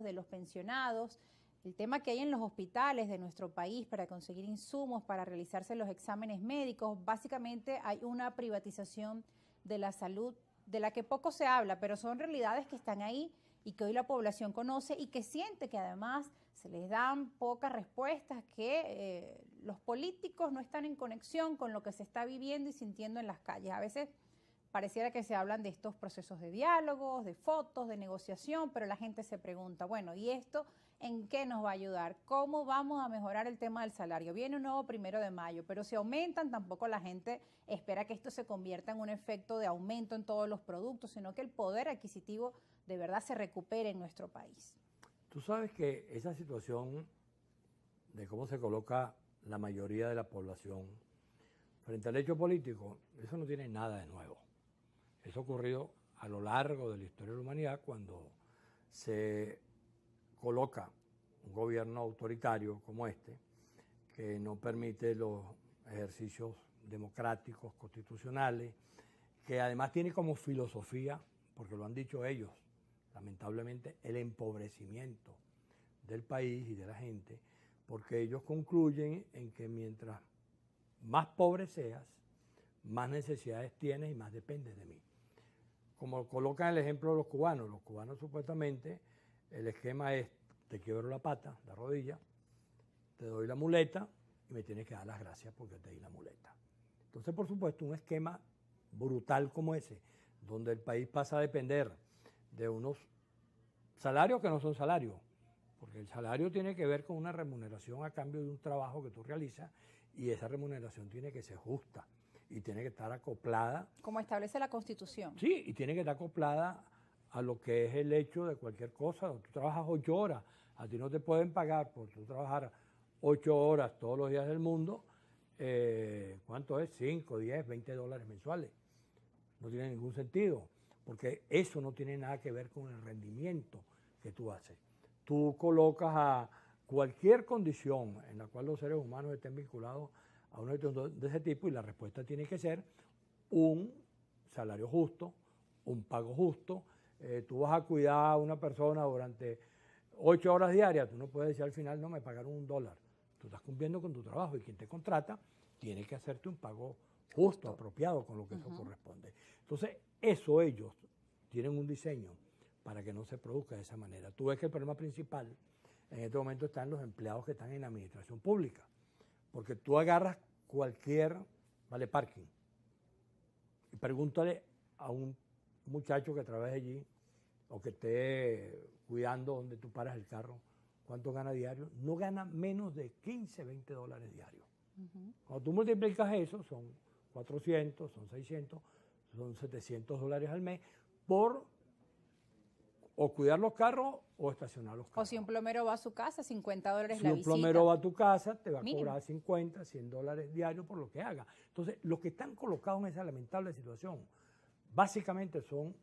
de los pensionados, el tema que hay en los hospitales de nuestro país para conseguir insumos, para realizarse los exámenes médicos. Básicamente hay una privatización de la salud de la que poco se habla, pero son realidades que están ahí y que hoy la población conoce y que siente que además se les dan pocas respuestas, que los políticos no están en conexión con lo que se está viviendo y sintiendo en las calles. A veces pareciera que se hablan de estos procesos de diálogos, de fotos, de negociación, pero la gente se pregunta, bueno, ¿y esto en qué nos va a ayudar? ¿Cómo vamos a mejorar el tema del salario? Viene un nuevo 1 de mayo, pero si aumentan, tampoco la gente espera que esto se convierta en un efecto de aumento en todos los productos, sino que el poder adquisitivo de verdad se recupere en nuestro país. Tú sabes que esa situación de cómo se coloca la mayoría de la población frente al hecho político, eso no tiene nada de nuevo. Eso ha ocurrido a lo largo de la historia de la humanidad cuando se coloca un gobierno autoritario como este, que no permite los ejercicios democráticos, constitucionales, que además tiene como filosofía, porque lo han dicho ellos, lamentablemente, el empobrecimiento del país y de la gente, porque ellos concluyen en que mientras más pobre seas, más necesidades tienes y más dependes de mí. Como colocan el ejemplo de los cubanos supuestamente, el esquema es, te quiebro la pata, la rodilla, te doy la muleta y me tienes que dar las gracias porque te di la muleta. Entonces, por supuesto, un esquema brutal como ese, donde el país pasa a depender de unos salarios que no son salarios, porque el salario tiene que ver con una remuneración a cambio de un trabajo que tú realizas y esa remuneración tiene que ser justa y tiene que estar acoplada. Como establece la Constitución. Sí, y tiene que estar acoplada a lo que es el hecho de cualquier cosa. Tú trabajas 8 horas, a ti no te pueden pagar por tú trabajar 8 horas todos los días del mundo. ¿Cuánto es? 5, 10, 20 dólares mensuales. No tiene ningún sentido, porque eso no tiene nada que ver con el rendimiento que tú haces. Tú colocas a cualquier condición en la cual los seres humanos estén vinculados a una situación de ese tipo y la respuesta tiene que ser un salario justo, un pago justo. Tú vas a cuidar a una persona durante 8 horas diarias, tú no puedes decir al final, no, me pagaron $1. Tú estás cumpliendo con tu trabajo y quien te contrata tiene que hacerte un pago justo, apropiado con lo que eso corresponde. Entonces, eso ellos tienen un diseño para que no se produzca de esa manera. Tú ves que el problema principal en este momento está en los empleados que están en la administración pública, porque tú agarras cualquier parking y pregúntale a un muchacho que trabaje allí o que esté cuidando donde tú paras el carro, ¿cuánto gana diario? No gana menos de 15, 20 dólares diarios. Cuando tú multiplicas eso, son 400, son 600, son 700 dólares al mes por o cuidar los carros o estacionar los carros. O si un plomero va a su casa, 50 dólares si la visita. Si un plomero va a tu casa, te va a Mínimo. cobrar 50, 100 dólares diarios por lo que haga. Entonces, los que están colocados en esa lamentable situación, básicamente son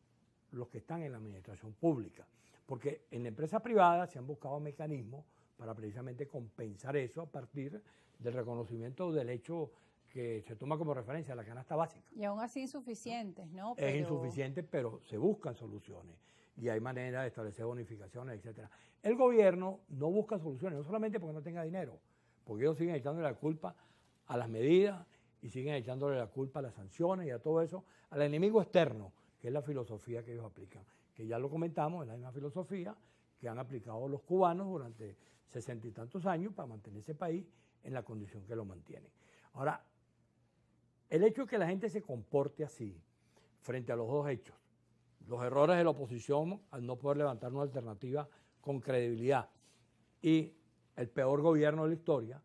los que están en la administración pública. Porque en la empresa privada se han buscado mecanismos para precisamente compensar eso a partir del reconocimiento del hecho que se toma como referencia la canasta básica. Y aún así insuficientes, ¿no? Es insuficiente, pero se buscan soluciones y hay maneras de establecer bonificaciones, etcétera. El gobierno no busca soluciones, no solamente porque no tenga dinero, porque ellos siguen echándole la culpa a las medidas y siguen echándole la culpa a las sanciones y a todo eso, al enemigo externo, que es la filosofía que ellos aplican, que ya lo comentamos, es la misma filosofía que han aplicado los cubanos durante 60 y tantos años para mantener ese país en la condición que lo mantiene. Ahora, el hecho de que la gente se comporte así frente a los dos hechos, los errores de la oposición al no poder levantar una alternativa con credibilidad y el peor gobierno de la historia,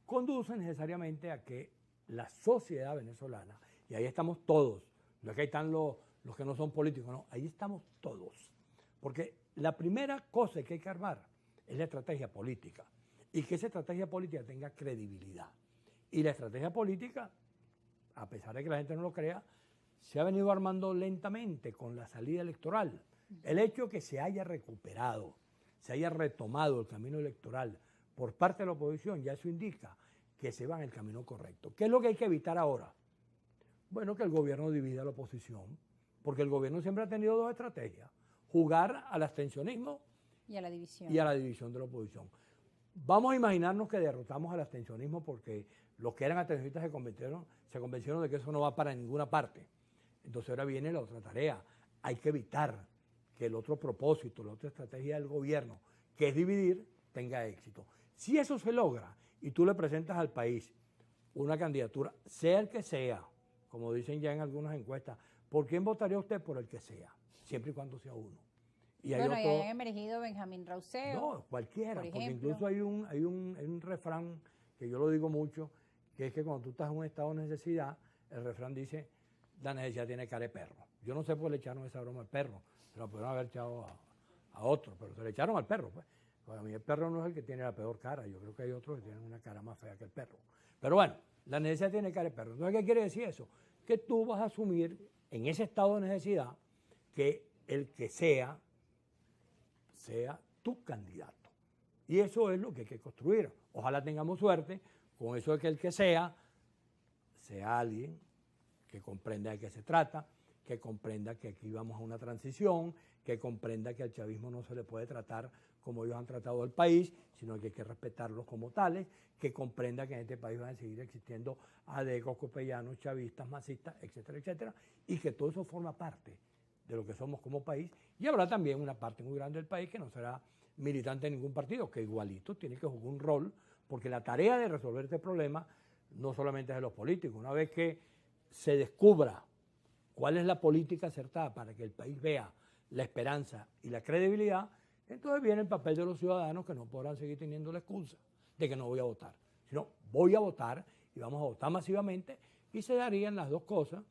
conducen necesariamente a que la sociedad venezolana, y ahí estamos todos, no es que ahí están los que no son políticos, no, ahí estamos todos, porque la primera cosa que hay que armar es la estrategia política y que esa estrategia política tenga credibilidad. Y la estrategia política, a pesar de que la gente no lo crea, se ha venido armando lentamente con la salida electoral. El hecho de que se haya recuperado, se haya retomado el camino electoral por parte de la oposición, ya eso indica que se va en el camino correcto. ¿Qué es lo que hay que evitar ahora? Bueno, que el gobierno divida a la oposición, porque el gobierno siempre ha tenido dos estrategias: jugar al abstencionismo Y a la división. Y a la división de la oposición. Vamos a imaginarnos que derrotamos al abstencionismo porque los que eran abstencionistas se convencieron de que eso no va para ninguna parte. Entonces ahora viene la otra tarea. Hay que evitar que el otro propósito, la otra estrategia del gobierno, que es dividir, tenga éxito. Si eso se logra y tú le presentas al país una candidatura, sea el que sea, como dicen ya en algunas encuestas, ¿por quién votaría usted? Por el que sea, siempre y cuando sea uno. Y bueno, y han emergido Benjamín Rauseo. No, cualquiera, porque incluso hay un refrán que yo lo digo mucho, que es que cuando tú estás en un estado de necesidad, el refrán dice, la necesidad tiene cara de perro. Yo no sé por qué le echaron esa broma al perro, se la pudieron haber echado a otro, pero se le echaron al perro, pues. Para mí el perro no es el que tiene la peor cara, yo creo que hay otros que tienen una cara más fea que el perro. Pero bueno, la necesidad tiene cara de perro. Entonces, ¿qué quiere decir eso? Que tú vas a asumir en ese estado de necesidad que el que sea tu candidato. Y eso es lo que hay que construir. Ojalá tengamos suerte con eso de que el que sea alguien que comprenda de qué se trata, que comprenda que aquí vamos a una transición, que comprenda que al chavismo no se le puede tratar como ellos han tratado al país, sino que hay que respetarlos como tales, que comprenda que en este país van a seguir existiendo adecos, copellanos, chavistas, masistas, etcétera, etcétera, y que todo eso forma parte de lo que somos como país, y habrá también una parte muy grande del país que no será militante de ningún partido, que igualito tiene que jugar un rol, porque la tarea de resolver este problema no solamente es de los políticos. Una vez que se descubra cuál es la política acertada para que el país vea la esperanza y la credibilidad, entonces viene el papel de los ciudadanos que no podrán seguir teniendo la excusa de que no voy a votar, sino voy a votar y vamos a votar masivamente y se darían las dos cosas,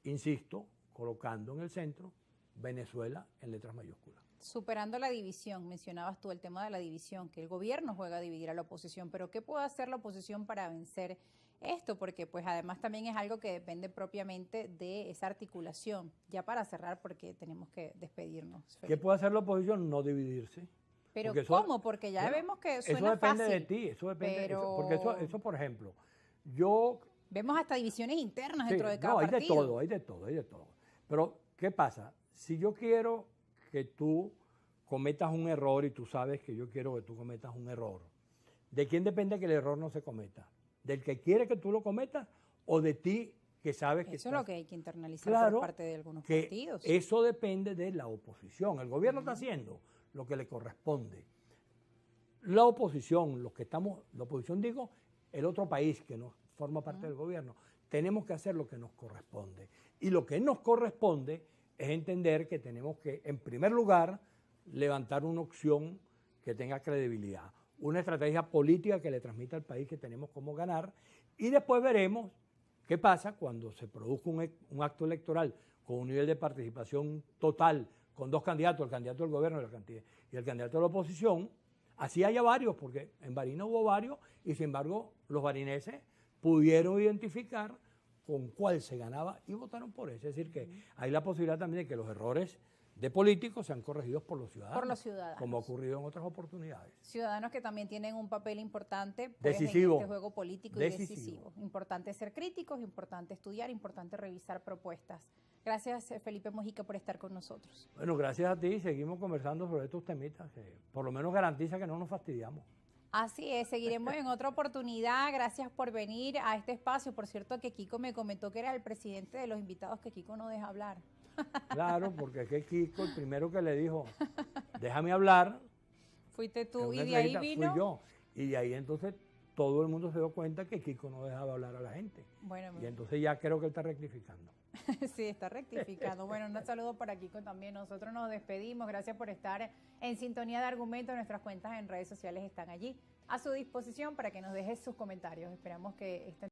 insisto, colocando en el centro Venezuela en letras mayúsculas. Superando la división, mencionabas tú el tema de la división, que el gobierno juega a dividir a la oposición, pero ¿qué puede hacer la oposición para vencer esto? Porque pues además también es algo que depende propiamente de esa articulación. Ya para cerrar, porque tenemos que despedirnos. Felipe. ¿Qué puede hacer la oposición? No dividirse. Pero ¿cómo? Porque ya vemos que suena fácil. Eso depende de ti, eso depende, porque eso, por ejemplo, vemos hasta divisiones internas dentro de cada partido. Hay de todo. Pero, ¿qué pasa? Si yo quiero que tú cometas un error y tú sabes que yo quiero que tú cometas un error, ¿de quién depende que el error no se cometa? ¿Del que quiere que tú lo cometas o de ti que sabes que... Eso es lo que hay que internalizar por parte de algunos partidos. Eso depende de la oposición. El gobierno está haciendo lo que le corresponde. La oposición, la oposición digo, el otro país que no forma parte del gobierno, tenemos que hacer lo que nos corresponde. Y lo que nos corresponde es entender que tenemos que, en primer lugar, levantar una opción que tenga credibilidad, una estrategia política que le transmita al país que tenemos cómo ganar, y después veremos qué pasa cuando se produzca un acto electoral con un nivel de participación total, con dos candidatos, el candidato del gobierno y el candidato de la oposición. Así haya varios, porque en Barinas hubo varios, y sin embargo los barineses pudieron identificar con cuál se ganaba y votaron por eso. Es decir, que hay la posibilidad también de que los errores de políticos sean corregidos por los ciudadanos. Por los ciudadanos. Como ha ocurrido en otras oportunidades. Ciudadanos que también tienen un papel importante decisivo, en este juego político y decisivo. Importante ser críticos, importante estudiar, importante revisar propuestas. Gracias, Felipe Mojica, por estar con nosotros. Bueno, gracias a ti. Seguimos conversando sobre estos temitas que por lo menos garantiza que no nos fastidiamos. Así es, seguiremos en otra oportunidad. Gracias por venir a este espacio. Por cierto, que Kiko me comentó que era el presidente de los invitados, que Kiko no deja hablar. Claro, porque es que Kiko, el primero que le dijo, déjame hablar. Fuiste tú y de ahí vino. Fui yo. Y de ahí entonces todo el mundo se dio cuenta que Kiko no dejaba hablar a la gente. Bueno, y entonces ya creo que él está rectificando. Sí, está rectificando. Bueno, un saludo para Kiko también. Nosotros nos despedimos. Gracias por estar en sintonía de Argumento. Nuestras cuentas en redes sociales están allí a su disposición para que nos deje sus comentarios. Esperamos que estén